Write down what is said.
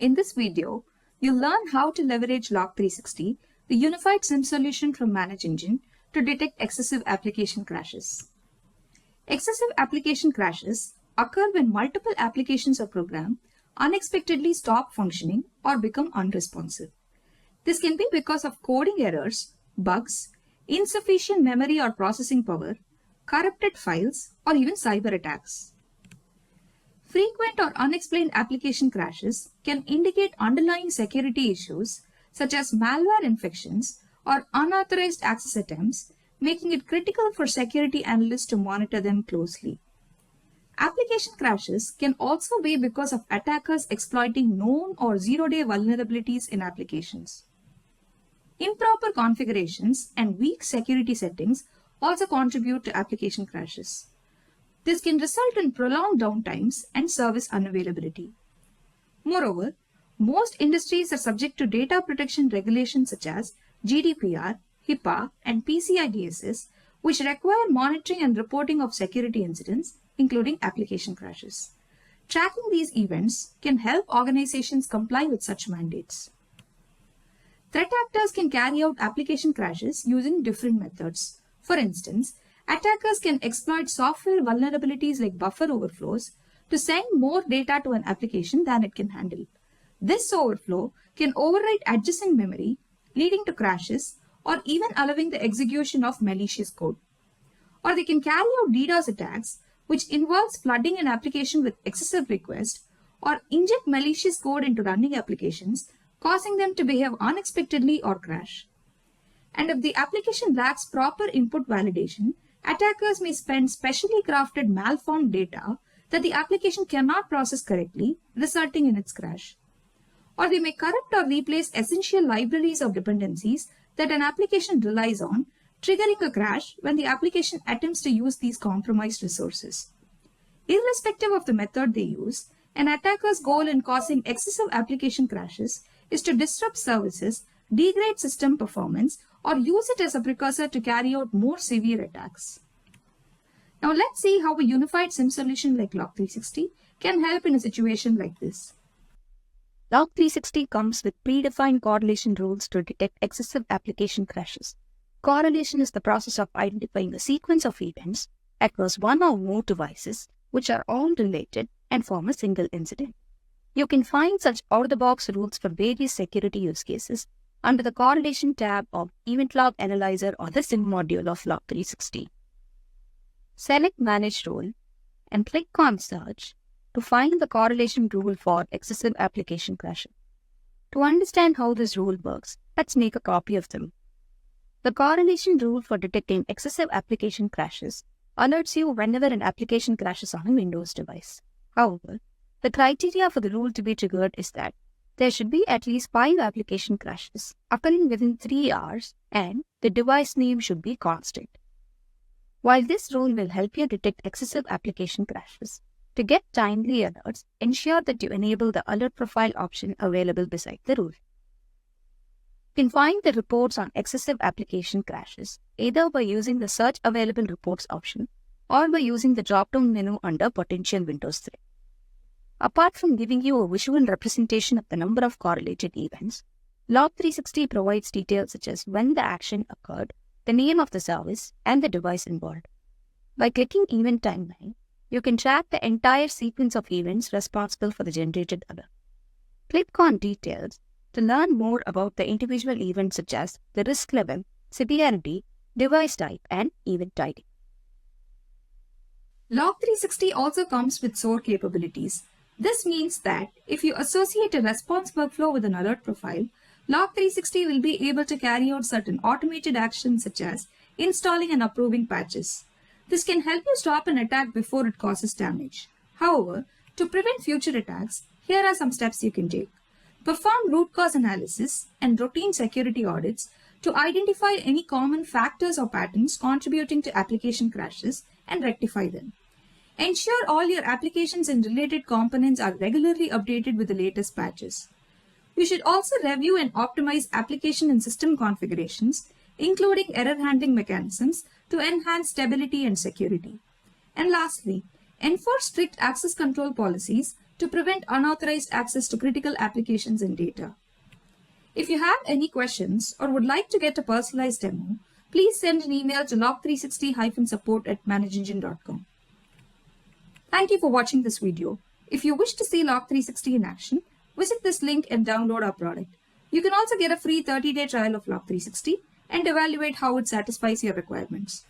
In this video, you'll learn how to leverage Log360, the unified SIEM solution from ManageEngine, to detect excessive application crashes. Excessive application crashes occur when multiple applications or programs unexpectedly stop functioning or become unresponsive. This can be because of coding errors, bugs, insufficient memory or processing power, corrupted files, or even cyber attacks. Frequent or unexplained application crashes can indicate underlying security issues such as malware infections or unauthorized access attempts, making it critical for security analysts to monitor them closely. Application crashes can also be because of attackers exploiting known or zero-day vulnerabilities in applications. Improper configurations and weak security settings also contribute to application crashes. This can result in prolonged downtimes and service unavailability. Moreover, most industries are subject to data protection regulations such as GDPR, HIPAA, and PCI DSS, which require monitoring and reporting of security incidents, including application crashes. Tracking these events can help organizations comply with such mandates. Threat actors can carry out application crashes using different methods. For instance, attackers can exploit software vulnerabilities like buffer overflows to send more data to an application than it can handle. This overflow can overwrite adjacent memory, leading to crashes or even allowing the execution of malicious code. Or they can carry out DDoS attacks, which involves flooding an application with excessive requests or inject malicious code into running applications, causing them to behave unexpectedly or crash. And if the application lacks proper input validation, attackers may spend specially crafted malformed data that the application cannot process correctly, resulting in its crash. Or they may corrupt or replace essential libraries of dependencies that an application relies on, triggering a crash when the application attempts to use these compromised resources. Irrespective of the method they use, an attacker's goal in causing excessive application crashes is to disrupt services, degrade system performance, or use it as a precursor to carry out more severe attacks. Now let's see how a unified SIEM solution like Log360 can help in a situation like this. Log360 comes with predefined correlation rules to detect excessive application crashes. Correlation is the process of identifying a sequence of events across one or more devices which are all related and form a single incident. You can find such out-of-the-box rules for various security use cases under the Correlation tab of Event Log Analyzer or the SIEM module of Log360. Select Manage Rule and click on Search to find the correlation rule for excessive application crashes. To understand how this rule works, let's make a copy of them. The correlation rule for detecting excessive application crashes alerts you whenever an application crashes on a Windows device. However, the criteria for the rule to be triggered is that there should be at least 5 application crashes occurring within 3 hours and the device name should be constant. While this rule will help you detect excessive application crashes, to get timely alerts, ensure that you enable the alert profile option available beside the rule. You can find the reports on excessive application crashes either by using the Search Available Reports option or by using the drop-down menu under Potential Windows threat. Apart from giving you a visual representation of the number of correlated events, Log360 provides details such as when the action occurred, the name of the service, and the device involved. By clicking Event Timeline, you can track the entire sequence of events responsible for the generated alert. Click on Details to learn more about the individual events such as the risk level, severity, device type, and event ID. Log360 also comes with SOAR capabilities. This means that if you associate a response workflow with an alert profile, Log360 will be able to carry out certain automated actions such as installing and approving patches. This can help you stop an attack before it causes damage. However, to prevent future attacks, here are some steps you can take. Perform root cause analysis and routine security audits to identify any common factors or patterns contributing to application crashes and rectify them. Ensure all your applications and related components are regularly updated with the latest patches. You should also review and optimize application and system configurations, including error handling mechanisms to enhance stability and security. And lastly, enforce strict access control policies to prevent unauthorized access to critical applications and data. If you have any questions or would like to get a personalized demo, please send an email to log360-support@manageengine.com. Thank you for watching this video. If you wish to see Log360 in action, visit this link and download our product. You can also get a free 30-day trial of Log360 and evaluate how it satisfies your requirements.